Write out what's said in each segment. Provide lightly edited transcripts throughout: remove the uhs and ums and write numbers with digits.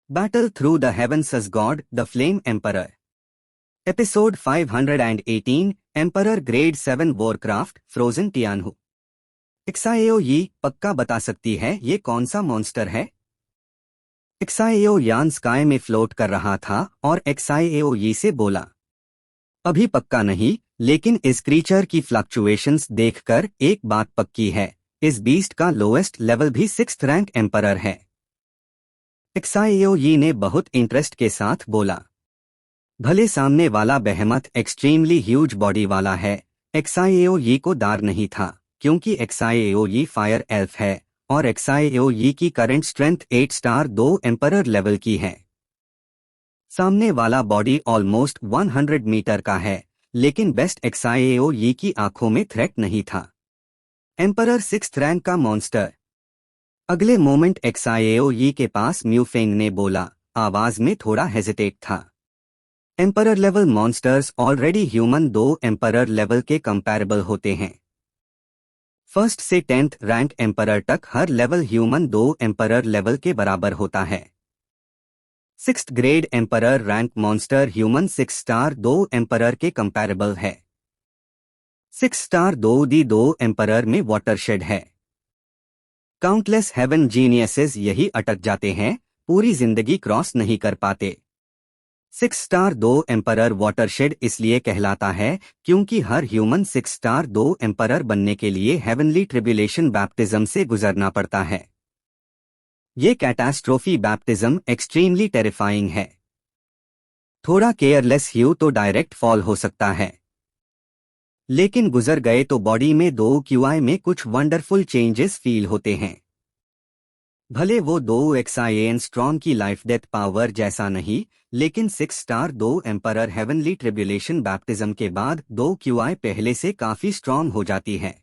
Battle through the heavens as God, the Flame Emperor. Episode 518, Emperor Grade 7 Warcraft, Frozen Tianhu. एक्साएओ यी पक्का बता सकती है ये कौन सा मॉन्स्टर है? एक्साएओ यान स्काई में फ्लोट कर रहा था और एक्साएओ यी से बोला, अभी पक्का नहीं, लेकिन इस क्रीचर की फ्लक्चुएशंस देखकर एक बात पक्की है, इस बीस्ट का लोएस्ट लेवल भी 6th रैंक एम्परर है। एक्साएओ यी ने बहुत इंटरेस्ट के साथ बोला, भले सामने वाला बेहेमथ एक्सट्रीमली ह्यूज बॉडी वाला है, एक्साएओ यी को डर नहीं था, क्योंकि एक्साएओ यी फायर एल्फ है और एक्साएओ यी की current strength 8 star 2 emperor level की है। सामने वाला बॉडी ऑलमोस्ट 100 मीटर का है, लेकिन बेस्ट एक्साएओ यी की आंखों में थ्रेट नहीं था। एम्परर 6th रैंक का मॉन्स्टर। अगले मोमेंट एक्साएओ यी के पास म्यूफेंग ने बोला, आवाज में थोड़ा हेजिटेट था। Emperor level monsters already human 2 emperor level के कंपैरेबल होते हैं। 1st से 10th रैंक एम्परर तक हर लेवल ह्यूमन 2 एम्परर लेवल के बराबर होता है। 6th grade emperor rank monster human 6 star 2 emperor के कंपैरेबल है। 6 स्टार 2 एम्परर में वाटरशेड है। काउंटलेस हेवन जीनियसेस यही अटक जाते हैं, पूरी जिंदगी क्रॉस नहीं कर पाते। 6 स्टार 2 एम्परर वाटरशेड इसलिए कहलाता है क्योंकि हर ह्यूमन 6 स्टार 2 एम्परर बनने के लिए हेवनली ट्रिब्यूलेशन बैप्टिज्म से गुजरना पड़ता है। ये कैटास्ट्रोफी बैप्टिज्म एक्सट्रीमली टेरिफाइंग है। थोड़ा केयरलेस ह्यू तो डायरेक्ट फॉल हो सकता है, लेकिन गुजर गए तो बॉडी में 2 क्यूआई में कुछ वंडरफुल चेंजेस फील होते हैं। भले वो 2 एक्साएन स्ट्रॉन्ग की लाइफ डेथ पावर जैसा नहीं, लेकिन 6 star 2 emperor heavenly tribulation baptism के बाद 2 क्यूआई पहले से काफी स्ट्रॉन्ग हो जाती है।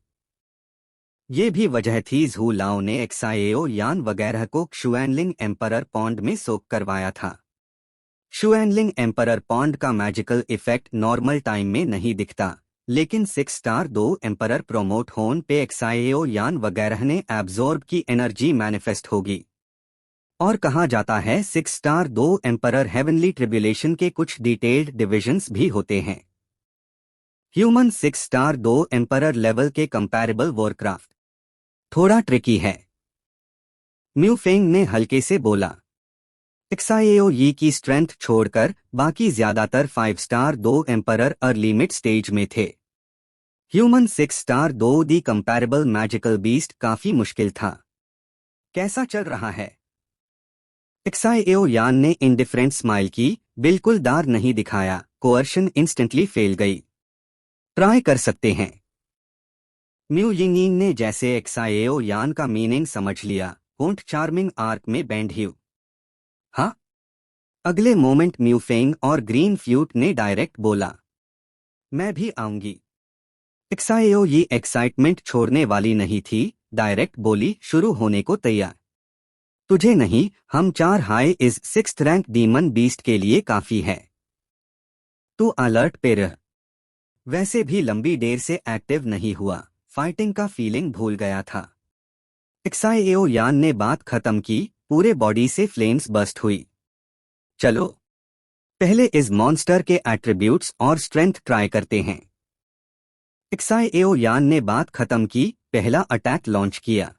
ये भी वजह थी झू लाओ ने एक्साएओ यान वगैरह को शुएनलिंग एम्परर पॉन्ड में सोक करवाया था। शुएनलिंग एम्परर पॉन्ड का मैजिकल इफेक्ट नॉर्मल टाइम में नहीं दिखता, लेकिन 6 स्टार 2 एम्परर प्रोमोट होन पे एक्साएओ यान वगैरह ने एब्जॉर्ब की एनर्जी मैनिफेस्ट होगी। और कहा जाता है 6 स्टार 2 एम्परर हेवनली ट्रिब्यूलेशन के कुछ डिटेल्ड डिविजन्स भी होते हैं। ह्यूमन 6 स्टार 2 एम्परर लेवल के कंपैरेबल वॉरक्राफ्ट थोड़ा ट्रिकी है, म्यूफेंग ने हल्के से बोला। एक्साएओ यी की स्ट्रेंथ छोड़कर बाकी ज्यादातर 5 star 2 emperor early mid stage में थे। ह्यूमन 6 स्टार 2 दी कंपैरेबल मैजिकल बीस्ट काफी मुश्किल था। कैसा चल रहा है? एक्साएओ यान ने इंडिफरेंट स्माइल की, बिल्कुल डर नहीं दिखाया, कोअर्शन इंस्टेंटली फेल गई। ट्राई कर सकते हैं। म्यू यिंगिंग ने जैसे एक्साएओ यान का मीनिंग समझ लिया, होंठ चार्मिंग आर्क में बैंड ह्यू। हाँ? अगले मोमेंट म्यूफेंग और ग्रीन फ्यूट ने डायरेक्ट बोला, मैं भी आऊंगी। एक्साएओ ये एक्साइटमेंट छोड़ने वाली नहीं थी, डायरेक्ट बोली, शुरू होने को तैयार। तुझे नहीं, हम 4 high is 6th rank demon beast के लिए काफी है। तू अलर्ट पे रह। वैसे भी लंबी देर से एक्टिव नहीं हुआ, फाइटिंग का फीलिंग भूल गया था। एक्साएओ यान ने बात खत्म की, पूरे बॉडी से फ्लेम्स बस्ट हुई। चलो पहले इस मॉन्स्टर के एट्रीब्यूट्स और स्ट्रेंथ ट्राई करते हैं। एक्साएओ यान ने बात खत्म की, पहला अटैक लॉन्च किया।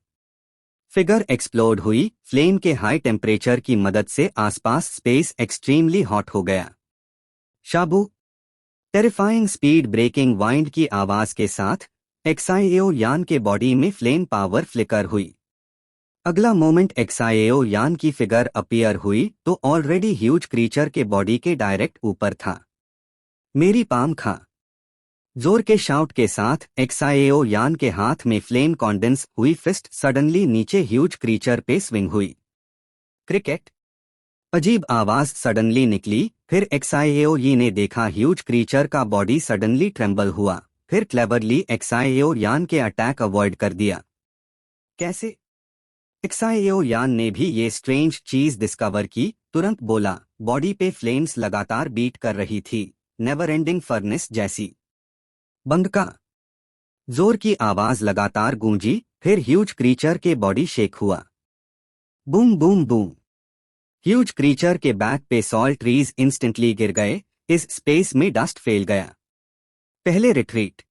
फिगर एक्सप्लोड हुई, फ्लेम के हाई टेम्परेचर की मदद से आसपास स्पेस एक्सट्रीमली हॉट हो गया। शाबू। टेरिफाइंग स्पीड ब्रेकिंग वाइंड की आवाज के साथ एक्साएओ यान के बॉडी में फ्लेम पावर फ्लिकर हुई। अगला मोमेंट एक्साएओ यान की फिगर अपीयर हुई तो ऑलरेडी ह्यूज क्रीचर के बॉडी के डायरेक्ट ऊपर था। मेरी पाम खा। जोर के शाउट के साथ एक्साएओ यान के हाथ में फ्लेम कॉन्डेंस हुई फिस्ट सडनली नीचे ह्यूज क्रीचर पे स्विंग हुई। क्रिकेट। अजीब आवाज सडनली निकली, फिर एक्साएओ यी ने देखा ह्यूज क्रीचर का बॉडी सडनली ट्रेम्बल हुआ, फिर क्लेवरली एक्साएओ यान के अटैक अवॉइड कर दिया। कैसे? एक्साएओ यान ने भी ये स्ट्रेंज चीज डिस्कवर की, तुरंत बोला, बॉडी पे फ्लेम्स लगातार बीट कर रही थी, नेवर एंडिंग फर्नेस जैसी। बंद का। जोर की आवाज लगातार गूंजी, फिर ह्यूज क्रीचर के बॉडी शेक हुआ। Boom boom boom. Huge creature के बैक पे सॉल्ट ट्रीज इंस्टेंटली गिर गए। इस स्पेस में डस्ट फैल गया। पहले रिट्रीट।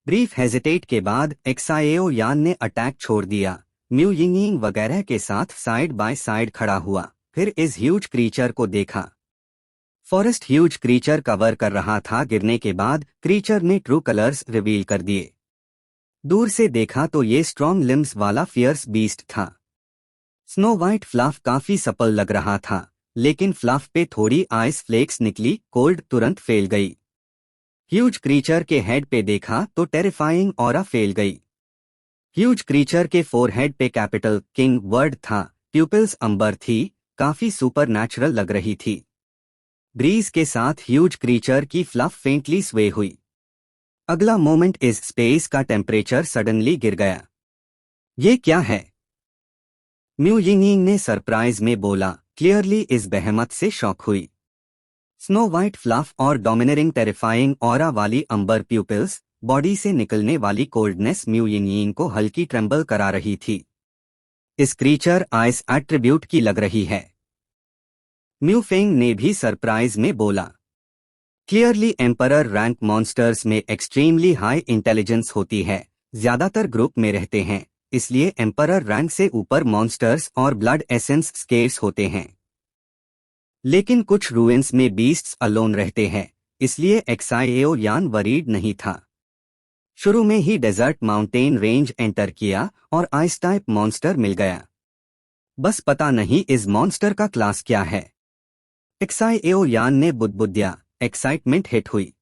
ब्रीफ हेजिटेट के बाद एक्साएओ यान ने अटैक छोड़ दिया। म्यू यिंग वगैरह के साथ साइड बाय साइड खड़ा हुआ। फिर इस ह्यूज क्रीचर को देखा। फॉरेस्ट ह्यूज क्रीचर कवर कर रहा था। गिरने के बाद क्रीचर ने ट्रू कलर्स रिवील कर दिए। दूर से देखा तो ये स्ट्रॉन्ग लिम्स वाला फियर्स बीस्ट था। स्नो वाइट फ्लफ काफी सपल लग रहा था, लेकिन फ्लफ पे थोड़ी आइस फ्लेक्स निकली। कोल्ड तुरंत फैल गई। ह्यूज क्रीचर के हेड पे देखा तो टेरिफाइंग ऑरा फैल गई। ह्यूज क्रीचर के फोरहेड पे कैपिटल किंग वर्ड था। प्यूपिल्स अंबर थी, काफी सुपरनैचुरल लग रही थी। ब्रीज के साथ ह्यूज क्रीचर की फ्लफ फेंटली स्वे हुई। अगला मोमेंट इस स्पेस का टेम्परेचर सडनली गिर गया। ये क्या है? म्यू यिंग ने सरप्राइज में बोला। क्लियरली इस बेहमत से शॉक हुई। स्नो वाइट फ्लफ और डोमिनेटिंग टेरिफाइंग ऑरा वाली अंबर प्यूपिल्स, बॉडी से निकलने वाली कोल्डनेस म्यू यिंग को हल्की ट्रेंबल करा रही थी। इस क्रीचर आइस एट्रीब्यूट की लग रही है। म्यू फेंग ने भी सरप्राइज में बोला। क्लियरली एम्परर रैंक मॉन्स्टर्स में एक्सट्रीमली हाई इंटेलिजेंस होती है, ज्यादातर ग्रुप में रहते हैं, इसलिए एम्परर रैंक से ऊपर मॉन्स्टर्स और ब्लड एसेंस स्केर्स होते हैं। लेकिन कुछ रूइंस में बीस्ट्स अलोन रहते हैं, इसलिए एक्साएओ यान वरीड नहीं था। शुरू में ही डेजर्ट माउंटेन रेंज एंटर किया और आइस टाइप मॉन्स्टर मिल गया। बस पता नहीं इस मॉन्स्टर का क्लास क्या है। एक्साएओ यान ने बुदबुद्या। एक्साइटमेंट हिट हुई।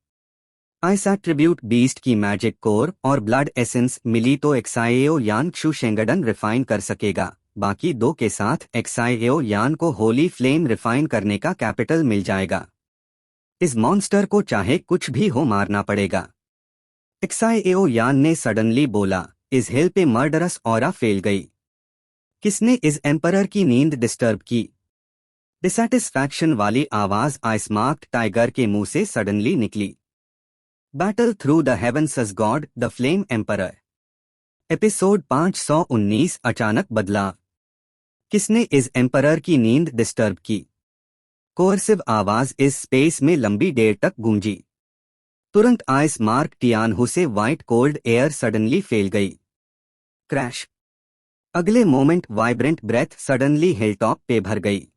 आइस एट्रीब्यूट बीस्ट की मैजिक कोर और ब्लड एसेंस मिली तो एक्साएओ यान क्षु शेंगडन रिफाइन कर सकेगा। बाकी दो के साथ एक्साएओ यान को होली फ्लेम रिफाइन करने का कैपिटल मिल जाएगा। इस मॉन्स्टर को चाहे कुछ भी हो मारना पड़ेगा। एक्साएओ यान ने सडनली बोला। इस हिल पे मर्डरस ऑरा फैल गई। किसने इस एम्परर की नींद डिस्टर्ब की? डिसैटिस्फैक्शन वाली आवाज आइसमार्क्ड टाइगर के मुंह से सडनली निकली। Battle through the heavens edge god the flame emperor. Episode 519 अचानक बदलाव। किसने इस एम्परर की नींद डिस्टर्ब की? कोर्सिव आवाज इस स्पेस में लंबी देर तक गूंजी। तुरंत आइस मार्क टियानहू से वाइट कोल्ड एयर सडनली फैल गई। क्रैश। अगले moment vibrant breath suddenly hilltop पे भर गई।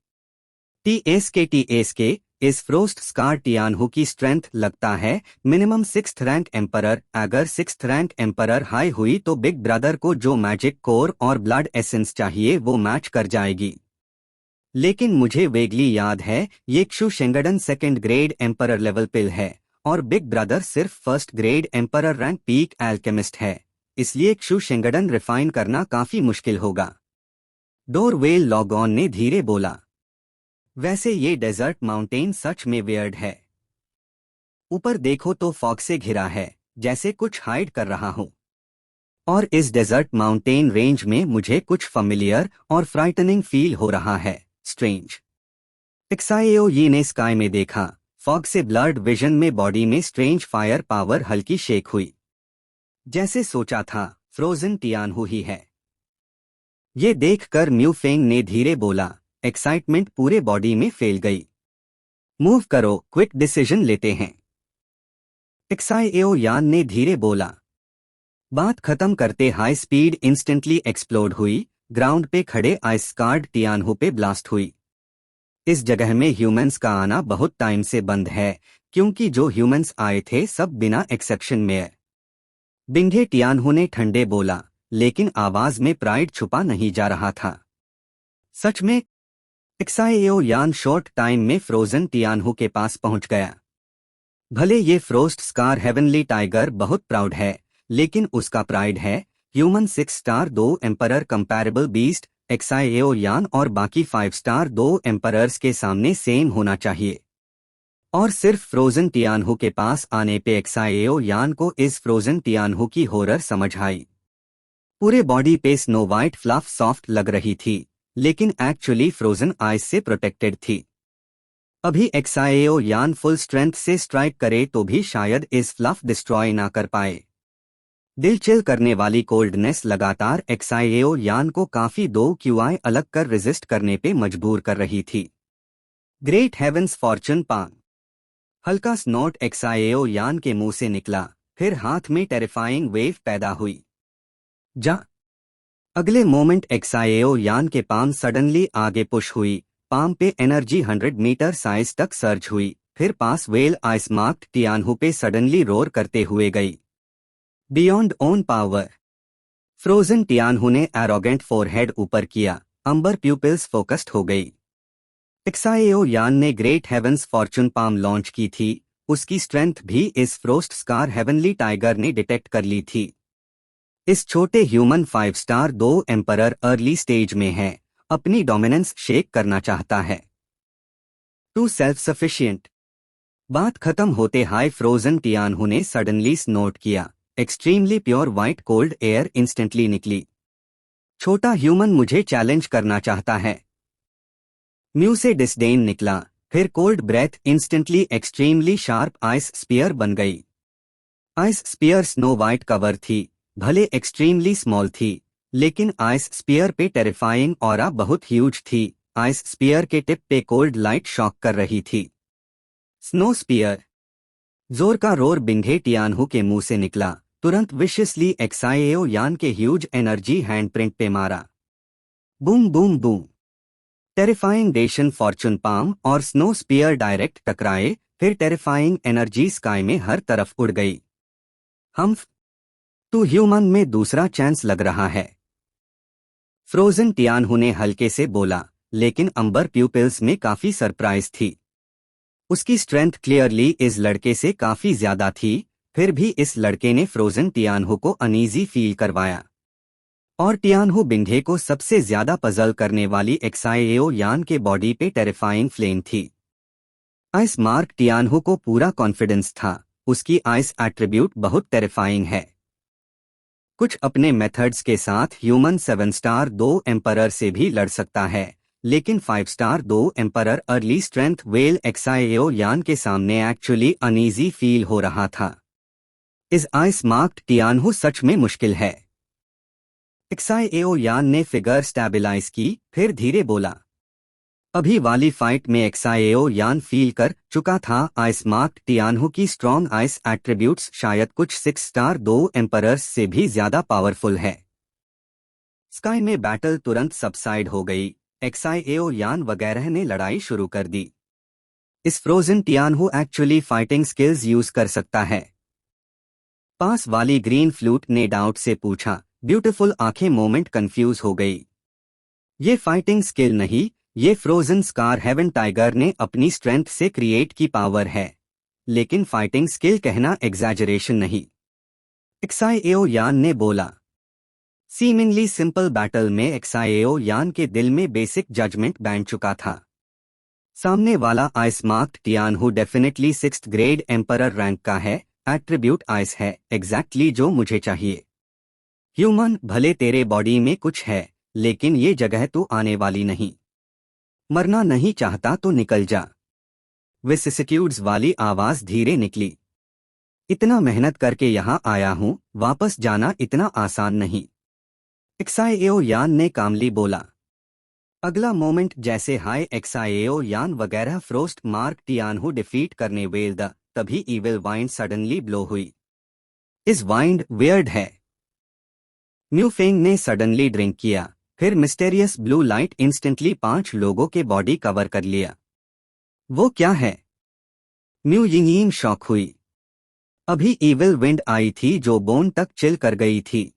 टीएसके इस फ्रोस्ट स्कार टियानहू की स्ट्रेंथ लगता है मिनिमम 6th रैंक एम्परर। अगर 6th रैंक एम्परर हाई हुई तो बिग ब्रदर को जो मैजिक कोर और ब्लड एसेंस चाहिए वो मैच कर जाएगी। लेकिन मुझे वेगली याद है ये क्षु शेंगडन 2nd ग्रेड एम्परर लेवल पिल है और बिग ब्रदर सिर्फ 1st grade emperor rank peak alchemist है, इसलिए क्षु शेंगडन रिफाइन करना काफी मुश्किल होगा। डोरवेल लॉगॉन ने धीरे बोला। वैसे ये डेजर्ट माउंटेन सच में वियर्ड है। ऊपर देखो तो फॉग से घिरा है, जैसे कुछ हाइड कर रहा हूं। और इस डेजर्ट माउंटेन रेंज में मुझे कुछ फैमिलियर और फ्राइटनिंग फील हो रहा है। स्ट्रेंज। एक्साएओ यी ने स्काई में देखा। फॉग से ब्लड विजन में बॉडी में स्ट्रेंज फायर पावर हल्की शेक हुई। जैसे सोचा था फ्रोजन टियानहू ही है। ये देखकर म्यू फेंग ने धीरे बोला। एक्साइटमेंट पूरे बॉडी में फैल गई। मूव करो, क्विक डिसीजन लेते हैं। एक्साएओ यान ने धीरे बोला। बात खत्म करते हाई स्पीड इंस्टेंटली एक्सप्लोड हुई। ग्राउंड पे खड़े आइस स्कार्ड टियानहू पे ब्लास्ट हुई। इस जगह में ह्यूमंस का आना बहुत टाइम से बंद है, क्योंकि जो ह्यूमंस आए थे सब बिना एक्सेप्शन में है। बिंगे टियानहू ने ठंडे बोला, लेकिन आवाज में प्राइड छुपा नहीं जा रहा था। सच में? एक्साएओ यान शॉर्ट टाइम में फ्रोजन टियानहू के पास पहुंच गया। भले ये फ्रोस्ट स्कार हेवनली टाइगर बहुत प्राउड है, लेकिन उसका प्राइड है human 6 star 2 emperor comparable beast. Xiao Yan और बाकी 5 स्टार 2 एम्परर्स के सामने सेम होना चाहिए। और सिर्फ फ्रोजन टियानहू के पास आने पे एक्साएओ यान को इस फ्रोजन टियानहू की हॉरर समझ आई। पूरे बॉडी पे स्नो वाइट फ्लफ सॉफ्ट लग रही थी, लेकिन एक्चुअली फ्रोजन आइस से प्रोटेक्टेड थी। अभी एक्साएओ यान फुल स्ट्रेंथ से स्ट्राइक करे तो भी शायद इस फ्लफ डिस्ट्रॉय ना कर पाए। दिल चिल करने वाली कोल्डनेस लगातार एक्साईएओ यान को काफी 2 QI अलग कर रेजिस्ट करने पे मजबूर कर रही थी। Great heavens fortune palm. हल्का स्नोट एक्साईएओ यान के मुंह से निकला, फिर हाथ में टेरिफाइंग वेव पैदा हुई। जा अगले मोमेंट एक्साईएओ यान के पाम सडनली आगे पुश हुई। पाम पे एनर्जी 100 मीटर साइज तक सर्ज हुई, फिर पास वेल आइस मार्क्ड टियानहु पे सडनली रोर करते हुए गई। Beyond own power. फ्रोजन टियानहु ने एरोगेंट फोरहेड ऊपर किया, अंबर प्यूपिल्स फोकस्ड हो गई। एक्साईएओ यान ने great heavens fortune palm launch की थी, उसकी स्ट्रेंथ भी इस फ्रोस्ट स्कार हेवनली टाइगर ने डिटेक्ट कर ली थी। इस छोटे human 5 star 2 emperor early stage में है, अपनी डोमिनेंस शेक करना चाहता है। Too self sufficient. बात खत्म होते हाई फ्रोजन टियानहु ने सडनली स्नोट किया, extremely pure white cold air instantly निकली। छोटा ह्यूमन मुझे चैलेंज करना चाहता है। म्यू से डिस्डेन निकला, फिर cold breath instantly extremely sharp ice spear बन गई। Ice spear snow white cover थी, भले एक्सट्रीमली स्मॉल थी, लेकिन आइस स्पीयर पे टेरिफाइंग ऑरा बहुत ह्यूज थी। आइस स्पीयर के टिप पे कोल्ड लाइट शॉक कर रही थी। Snow spear. जोर का रोर बिंघे टियानहु के मुंह से निकला, तुरंत विशियसली एक्साईएओ यान के ह्यूज एनर्जी हैंडप्रिंट पे मारा। Boom boom boom. टेरिफाइंग डेशन फॉर्चून पाम और स्नो स्पीयर डायरेक्ट टकराए, फिर टेरिफाइंग एनर्जी स्काई में हर तरफ उड़ गई। हम्फ। टू ह्यूमन में दूसरा चांस लग रहा है, फ्रोजन टियानहु ने हल्के से बोला, लेकिन अंबर प्यूपिल्स में काफी सरप्राइज थी। उसकी स्ट्रेंथ क्लियरली इस लड़के से काफी ज्यादा थी, फिर भी इस लड़के ने फ्रोजन टियानहु को अनईजी फील करवाया। और टियानहु बिंघे को सबसे ज्यादा पजल करने वाली एक्साईएओ यान के बॉडी पे टेरिफाइंग फ्लेम थी। आइस मार्क टियानहु को पूरा कॉन्फिडेंस था, उसकी आइस एट्रीब्यूट बहुत टेरिफाइंग है। कुछ अपने मेथड्स के साथ ह्यूमन 7 स्टार 2 एम्परर से भी लड़ सकता है, लेकिन 5 star 2 emperor early strength well Xiao Yan के सामने एक्चुअली अनईजी फील हो रहा था। इस आइस मार्क्ड टियानहु सच में मुश्किल है। एक्साईएओ यान ने फिगर स्टेबलाइज की, फिर धीरे बोला। अभी वाली फाइट में एक्साईएओ यान फील कर चुका था आइस मार्क्ड टियानहु की स्ट्रॉन्ग आइस एट्रीब्यूट्स शायद कुछ 6 स्टार 2 एम्परर्स से भी ज्यादा पावरफुल है। स्काई में बैटल तुरंत सबसाइड हो गई, एक्साईएओ यान वगैरह ने लड़ाई शुरू कर दी। इस frozen Tianhu actually fighting skills use कर सकता है। पास वाली ग्रीन फ्लूट ने डाउट से पूछा, ब्यूटीफुल आंखें मोमेंट कंफ्यूज हो गई। ये फाइटिंग स्किल नहीं, ये फ्रोजन स्कार हेवन टाइगर ने अपनी स्ट्रेंथ से क्रिएट की पावर है, लेकिन फाइटिंग स्किल कहना एग्जैजरेशन नहीं। एक्साईएओ यान ने बोला। सीमिंगली सिंपल बैटल में एक्साईएओ यान के दिल में बेसिक जजमेंट बैठ चुका था। सामने वाला ice marked Tianhu definitely 6th grade emperor rank का है, एट्रीब्यूट आइस है, एग्जैक्टली जो मुझे चाहिए। ह्यूमन भले तेरे बॉडी में कुछ है, लेकिन ये जगह तू आने वाली नहीं। मरना नहीं चाहता तो निकल जा। विसिसिट्यूड्स वाली आवाज धीरे निकली। इतना मेहनत करके यहाँ आया हूँ, वापस जाना इतना आसान नहीं। एक्साईएओ यान ने कामली बोला। अगला मोमेंट जैसे हाई एक्साईएओ यान वगैरह फ्रोस्ट मार्क टियानहु डिफीट करने वेल द तभी इविल वाइंड सडनली ब्लो हुई। इस वाइंड वियर्ड है। म्यू फेंग ने सडनली ड्रिंक किया, फिर मिस्टेरियस ब्लू लाइट इंस्टेंटली 5 लोगों के बॉडी कवर कर लिया। वो क्या है? म्यू यिंगयिंग शॉक हुई। अभी इविल विंड आई थी जो बोन तक चिल कर गई थी।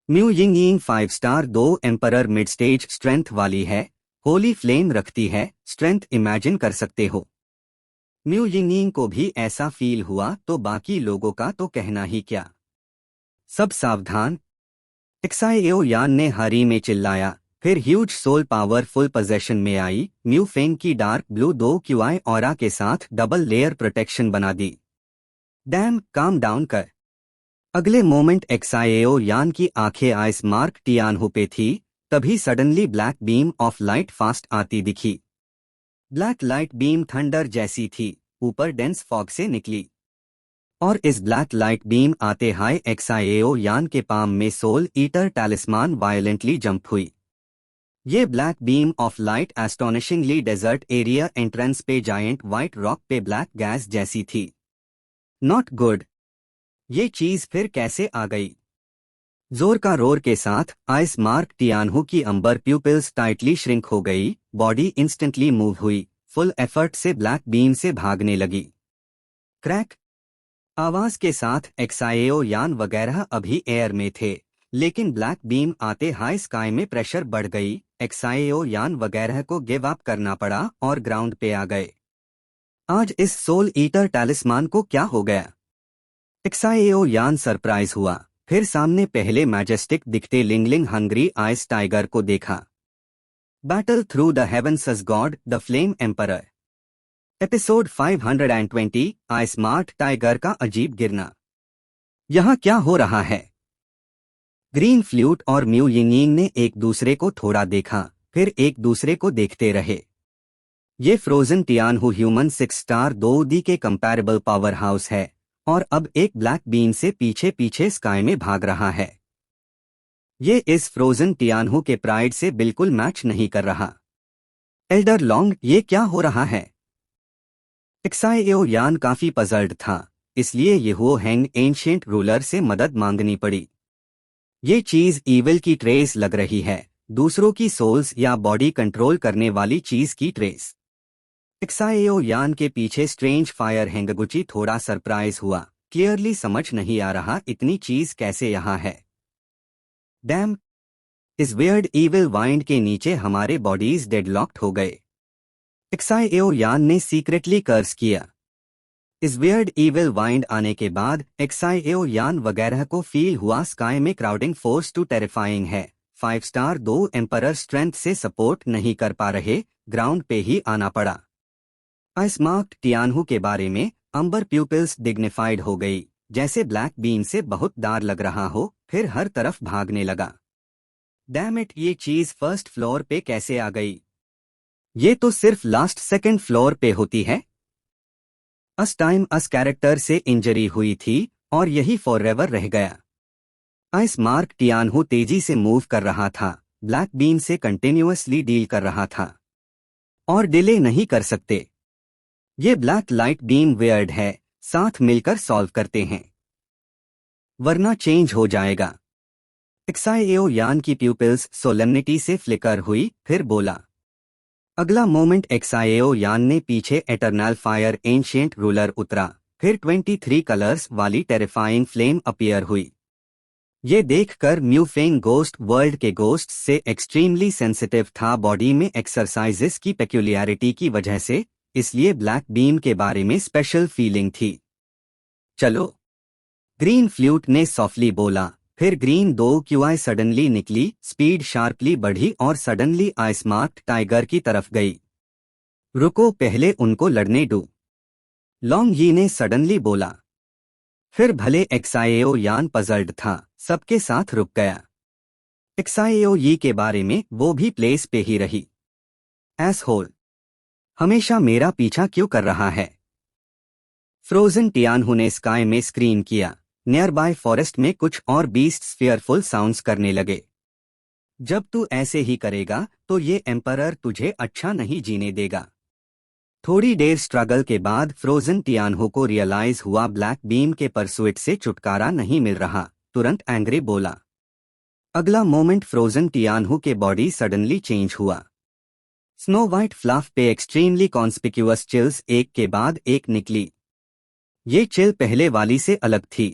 Mu Yingying 5 star 2 emperor mid stage strength वाली है, होली फ्लेम रखती है, स्ट्रेंथ इमेजिन कर सकते हो। म्यू यिंगयिंग को भी ऐसा फील हुआ तो बाकी लोगों का तो कहना ही क्या। सब सावधान। एक्साईएओ यान ने हरी में चिल्लाया, फिर huge soul power full possession में आई। म्यू फेंग की डार्क ब्लू 2 QI ऑरा के साथ डबल लेयर प्रोटेक्शन बना दी। डैम, काम डाउन कर। अगले मोमेंट एक्साईएओ यान की आंखें आइस मार्क टियानहु पे थी, तभी suddenly black beam of light fast आती दिखी। ब्लैक लाइट बीम थंडर जैसी थी, ऊपर डेंस फॉग से निकली। और इस ब्लैक लाइट बीम आते हाई एक्साएओ यान के पाम में soul eater talisman violently jump हुई। ये black beam of light astonishingly desert area entrance पे जायंट व्हाइट रॉक पे ब्लैक गैस जैसी थी। Not good. ये चीज फिर कैसे आ गई? जोर का रोर के साथ आइस मार्क टियानहू की अंबर प्यूपिल्स टाइटली श्रिंक हो गई, बॉडी इंस्टेंटली मूव हुई, फुल एफर्ट से ब्लैक बीम से भागने लगी। क्रैक आवाज के साथ एक्साएओ यान वगैरह अभी एयर में थे, लेकिन ब्लैक बीम आते हाई स्काई में प्रेशर बढ़ गई, एक्साएओ यान वगैरह को गिव अप करना पड़ा और ग्राउंड पे आ गए। आज इस सोल ईटर टैलिस्मान को क्या हो गया? एक्साएओ यान सरप्राइज हुआ, फिर सामने पहले मैजेस्टिक दिखते लिंगलिंग हंग्री आइस टाइगर को देखा। Battle through the heavens edge god the flame emperor. Episode 520 ice marked tiger का अजीब गिरना। यहाँ क्या हो रहा है? ग्रीन फ्लूट और म्यू यिंग ने एक दूसरे को थोड़ा देखा, फिर एक दूसरे को देखते रहे। ये फ्रोजन टियानहू ह्यूमन 6 स्टार 2D के कंपैरेबल पावर हाउस है और अब एक ब्लैक बीम से पीछे पीछे स्काई में भाग रहा है। ये इस फ्रोजन टियानहू के प्राइड से बिल्कुल मैच नहीं कर रहा। एल्डर लॉन्ग, ये क्या हो रहा है? एक्साएओ यान काफी पजल्ड था, इसलिए येहुओ हैंग एंशिएंट रूलर से मदद मांगनी पड़ी। ये चीज ईविल की ट्रेस लग रही है, दूसरों की सोल्स या बॉडी कंट्रोल करने वाली चीज की ट्रेस। एक्साएओ यान के पीछे स्ट्रेंज फायर हैंगगुची थोड़ा सरप्राइज हुआ, क्लियरली समझ नहीं आ रहा इतनी चीज कैसे यहाँ है। डैम, इस वियर्ड ईविल वाइंड के नीचे हमारे बॉडीज डेडलॉक्ड हो गए। एक्साएओ यान ने सीक्रेटली कर्स किया। इस वियर्ड ईविल वाइंड आने के बाद एक्साएओ यान वगैरह को फील हुआ स्काई में क्राउडिंग फोर्स टू टेरिफाइंग है। 5 स्टार 2 एम्परर स्ट्रेंथ से सपोर्ट नहीं कर पा रहे, ग्राउंड पे ही आना पड़ा। आइस मार्क टियानहू के बारे में अंबर प्यूपिल्स डिग्निफाइड हो गई, जैसे ब्लैक बीम से बहुत डर लग रहा हो, फिर हर तरफ भागने लगा। डैम इट, ये चीज फर्स्ट फ्लोर पे कैसे आ गई? ये तो सिर्फ लास्ट सेकंड फ्लोर पे होती है। अस टाइम अस कैरेक्टर से इंजरी हुई थी और यही फॉरएवर रह गया। आइस मार्क टियानहू तेजी से मूव कर रहा था, ब्लैक बीम से कंटिन्यूअसली डील कर रहा था और डिले नहीं कर सकते। ये ब्लैक लाइट बीम वियर्ड है, साथ मिलकर सॉल्व करते हैं, वरना चेंज हो जाएगा। एक्साएओ यान की प्यूपिल्स सोलेमनिटी से फ्लिकर हुई, फिर बोला। अगला मोमेंट एक्साएओ यान ने पीछे एटर्नल फायर एंशिएंट रूलर उतरा, फिर 23 कलर्स वाली टेरिफाइंग फ्लेम अपीयर हुई। ये देखकर म्यूफेंग गोस्ट वर्ल्ड के गोस्ट से एक्सट्रीमली सेंसिटिव था बॉडी में एक्सरसाइजेस की पेक्यूलियरिटी की वजह से, इसलिए ब्लैक बीम के बारे में स्पेशल फीलिंग थी। चलो, ग्रीन फ्लूट ने सॉफ्टली बोला, फिर ग्रीन 2 क्यूआई सडनली निकली, स्पीड शार्पली बढ़ी और सडनली आइस मार्क टाइगर की तरफ गई। रुको, पहले उनको लड़ने दो, लॉन्ग यी ने सडनली बोला। फिर भले एक्साएओ यान पजल्ड था, सबके साथ रुक गया। एक्साएओ यी के बारे में वो भी प्लेस पे ही रही। एसहोल, हमेशा मेरा पीछा क्यों कर रहा है? फ्रोजन टियानहू ने स्काई में स्क्रीन किया। नियर बाय फॉरेस्ट में कुछ और बीस्ट्स फियरफुल साउंड्स करने लगे। जब तू ऐसे ही करेगा तो ये एम्परर तुझे अच्छा नहीं जीने देगा। थोड़ी देर स्ट्रगल के बाद फ्रोजन टियानहू को रियलाइज हुआ ब्लैक बीम के परसुइट से छुटकारा नहीं मिल रहा, तुरंत एंग्री बोला। अगला मोमेंट फ्रोजन टियानहू के बॉडी सडनली चेंज हुआ। स्नो वाइट फ्लाफ पे एक्सट्रीमली कॉन्स्पिक्यूअस चिल्स एक के बाद एक निकली। ये चिल पहले वाली से अलग थी।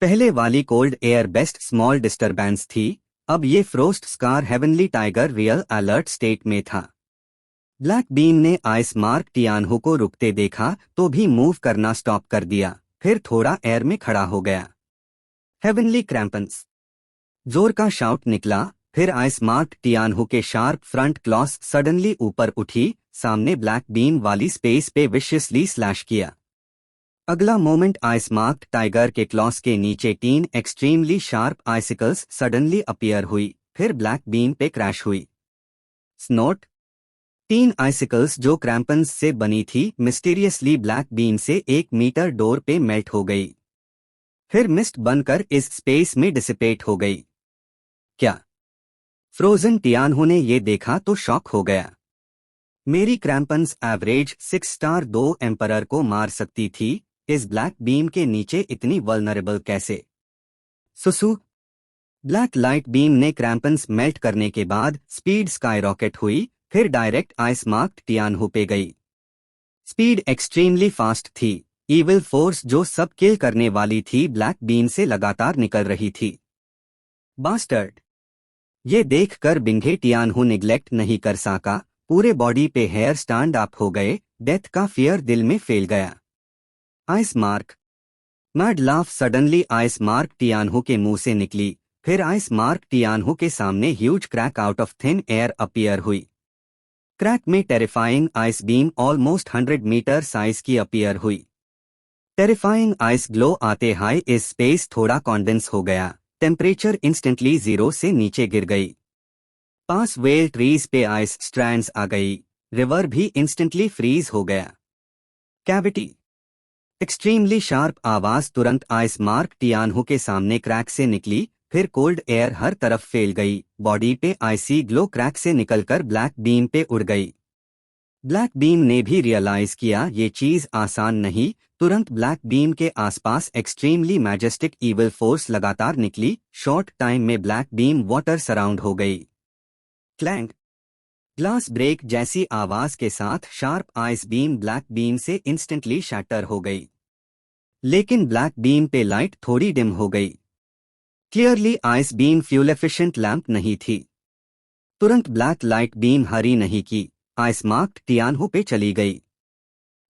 पहले वाली cold air best small disturbance थी, अब ये frost scar heavenly tiger real alert state में था। ब्लैक बीम ने आइस मार्क टियानहू को रुकते देखा तो भी मूव करना स्टॉप कर दिया, फिर थोड़ा एयर में खड़ा हो गया। हेवनली क्रैम्पन्स, जोर का शाउट निकला, फिर आइस मार्क टियानहू के शार्प फ्रंट क्लॉस सडनली ऊपर उठी, सामने ब्लैक बीम वाली स्पेस पे विशियसली स्लैश किया। अगला मोमेंट आइस मार्क टाइगर के क्लॉस के नीचे 3 एक्सट्रीमली शार्प आइसिकल्स सडनली अपीयर हुई, फिर ब्लैक बीम पे क्रैश हुई। स्नोट, 3 आइसिकल्स जो क्रैम्पन्स से बनी थी मिस्टीरियसली ब्लैक बीम से 1 मीटर डोर पे मेल्ट हो गई, फिर मिस्ट बनकर इस स्पेस में डिसिपेट हो गई। क्या? फ्रोजन टियानहू ने ये देखा तो शॉक हो गया। मेरी क्रैम्पन्स एवरेज 6 स्टार 2 एम्परर को मार सकती थी, इस ब्लैक बीम के नीचे इतनी वल्नरेबल कैसे? सुसु। ब्लैक लाइट बीम ने क्रैम्पन्स मेल्ट करने के बाद स्पीड स्काई रॉकेट हुई, फिर डायरेक्ट आइस मार्क्ड टियानहू पे गई। स्पीड एक्सट्रीमली फास्ट थी, ईविल फोर्स जो सब किल करने वाली थी ब्लैक बीम से लगातार निकल रही थी। बास्टर्ड। ये देखकर बिंघे टियानहू निग्लेक्ट नहीं कर सका, पूरे बॉडी पे हेयर स्टैंड अप हो गए, डेथ का फियर दिल में फैल गया। Ice mark. Mad laugh suddenly ice mark Tianhu के मुंह से निकली, फिर आइस मार्क टियानहू के सामने huge crack out of thin air appear हुई। क्रैक में terrifying ice beam almost 100 metre size की अपीयर हुई। टेरिफाइंग आइस ग्लो आते हाई इस स्पेस थोड़ा कॉन्डेंस हो गया, टेम्परेचर इंस्टेंटली 0 से नीचे गिर गई। पास वेल ट्रीज पे आइस स्ट्रैंड्स आ गई, रिवर भी इंस्टेंटली फ्रीज हो गया। कैविटी। एक्सट्रीमली शार्प आवाज तुरंत आइस मार्क टियानहू के सामने क्रैक से निकली, फिर कोल्ड एयर हर तरफ फैल गई, बॉडी पे आइसी ग्लो क्रैक से निकलकर ब्लैक बीम पे उड़ गई। ब्लैक बीम ने भी रियलाइज किया ये चीज आसान नहीं, तुरंत ब्लैक बीम के आसपास एक्सट्रीमली मैजेस्टिक ईविल फोर्स लगातार निकली, शॉर्ट टाइम में ब्लैक बीम वाटर सराउंड हो गई। क्लैंग। ग्लास ब्रेक जैसी आवाज के साथ sharp ice beam black beam से इंस्टेंटली शैटर हो गई, लेकिन ब्लैक बीम पे लाइट थोड़ी डिम हो गई। Clearly ice beam fuel efficient lamp नहीं थी। तुरंत ब्लैक लाइट बीम हरी नहीं की, आइस मार्क्ड टियानहू पे चली गई।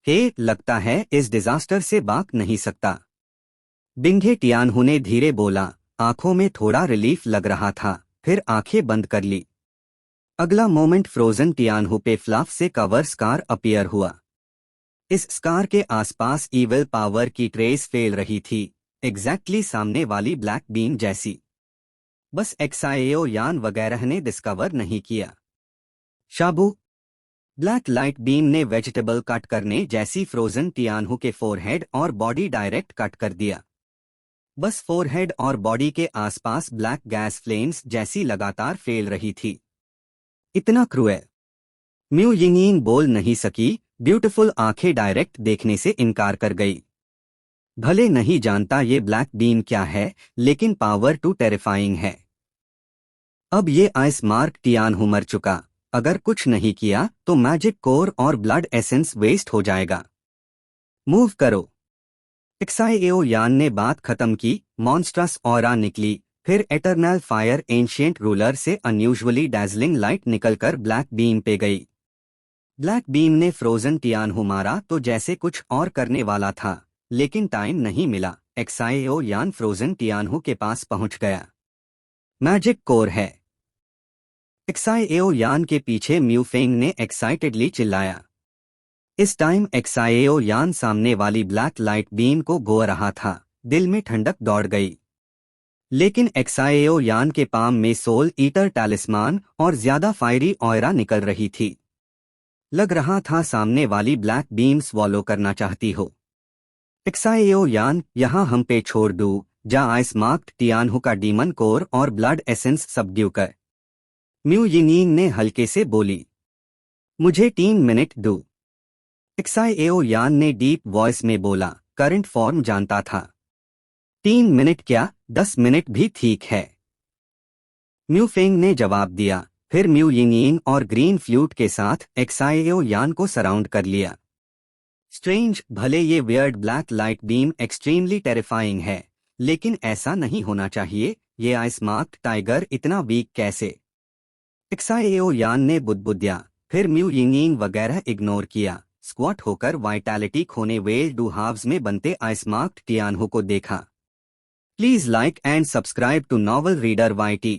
हे, लगता है इस डिजास्टर से बाग नहीं सकता, बिंघे टियानहू ने धीरे बोला, आंखों में थोड़ा रिलीफ लग रहा था, फिर आंखें बंद कर ली। अगला मोमेंट फ्रोजन टियानहू पे फ्लाफ से कवर स्कार अपीयर हुआ। इस स्कार के आसपास ईविल पावर की ट्रेस फैल रही थी, एग्जैक्टली सामने वाली ब्लैक बीम जैसी। बस एक्साएओ यान वगैरह ने डिस्कवर नहीं किया। शाबू। ब्लैक लाइट बीम ने वेजिटेबल कट करने जैसी फ्रोजन टियानहू के फोरहेड और बॉडी डायरेक्ट कट कर दिया। बस फोरहेड और बॉडी के आसपास ब्लैक गैस फ्लेम्स जैसी लगातार फैल रही थी। इतना क्रूएल। म्यू यिंगयिंग बोल नहीं सकी, ब्यूटीफुल आंखें डायरेक्ट देखने से इनकार कर गई। भले नहीं जानता ये ब्लैक बीम क्या है, लेकिन पावर टू टेरिफाइंग है। अब ये आइस मार्क टियानहू मर चुका, अगर कुछ नहीं किया तो मैजिक कोर और ब्लड एसेंस वेस्ट हो जाएगा। मूव करो। एक्साएओ यान ने बात खत्म की, मॉन्स्ट्रस ऑरा निकली, फिर एटर्नल फायर एंशिएंट रूलर से अनयूजुअली डैजलिंग लाइट निकलकर ब्लैक बीम पे गई। ब्लैक बीम ने फ्रोजन टियानहू मारा तो जैसे कुछ और करने वाला था, लेकिन टाइम नहीं मिला। एक्साएओ यान फ्रोजन टियानहू के पास पहुंच गया। मैजिक कोर है। एक्साएओ यान के पीछे म्यूफेंग ने एक्साइटेडली चिल्लाया। इस टाइम एक्साएओ यान सामने वाली ब्लैक लाइट बीम को गो रहा था, दिल में ठंडक दौड़ गई। लेकिन एक्साएओ यान के पाम में सोल ईटर टैलिस्मान और ज्यादा फायरी ऑयरा निकल रही थी। लग रहा था सामने वाली ब्लैक बीम स्वॉलो करना चाहती हो। एक्साएओ यान, यहां हम पे छोड़ दूं, जा आइस मार्क्ड टियानहू का डीमन कोर और ब्लड एसेंस सबड्यू कर। म्यू यिंगयिंग ने हल्के से बोली। मुझे 3 मिनट दो। एक्साएओ यान ने डीप वॉइस में बोला, करंट फॉर्म जानता था। 3 मिनट क्या, 10 मिनट भी ठीक है। म्यूफेंग ने जवाब दिया, फिर म्यू यिंगयिंग और ग्रीन फ्लूट के साथ एक्साएओ यान को सराउंड कर लिया। स्ट्रेंज, भले ये weird black light beam extremely terrifying है, लेकिन ऐसा नहीं होना चाहिए, ये आइस मार्क्ड टाइगर इतना वीक कैसे? एक्साएओ यान ने बुदबुदिया, फिर म्यू यिंगयिंग वगैरह इग्नोर किया, स्क्वाट होकर वाइटैलिटी खोने वेल डू हाव्स में बनते आइस मार्क्ड टियानहू को देखा। Please like and subscribe to novel reader YT।